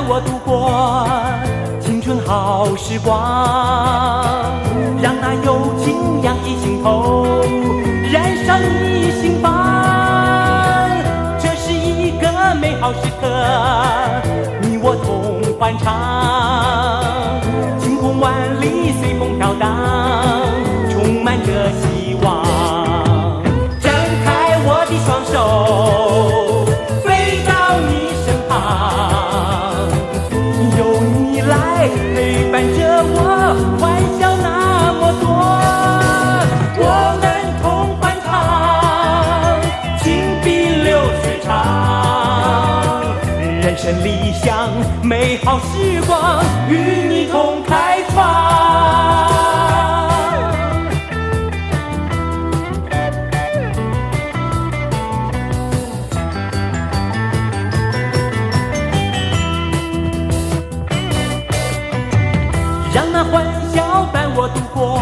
我度过青春好时光，让那友情洋溢心头，燃烧你心房。这是一个美好时刻，你我同欢唱，晴空万里随风飘荡，充满着希望。张开我的双手，飞到你身旁，有你来陪伴着我，欢笑那么多。我们同欢唱，情比流水长，人生理想美好时光，与你同开创。让那欢笑伴我度过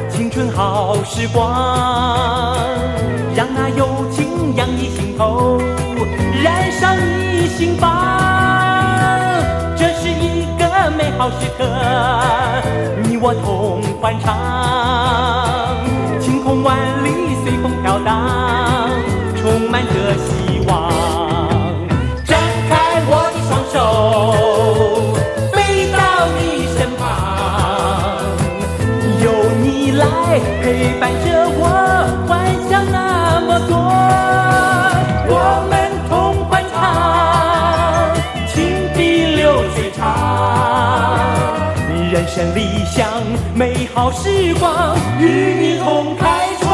青春好时光，让那友情洋溢心头，燃烧你心房。这是一个美好时刻，你我同欢唱，晴空万里随风飘荡，充满着希望。张开我的双手，飞到你身旁，有你来陪伴着我，欢笑那么多。我们同欢唱，情比流水长，人生理想美好时光，与你同开创。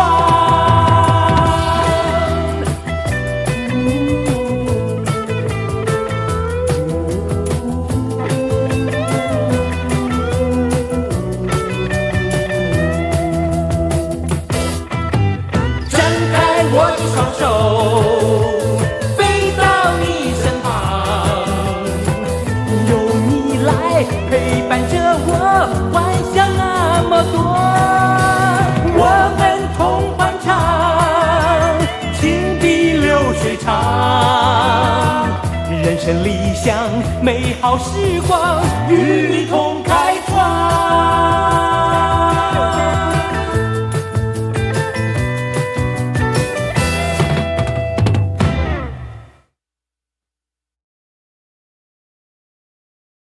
我的双手，飞到你身旁，有你来陪伴着我，欢笑那么多。我们同欢唱，情比流水长，人生理想美好时光，与你同开创。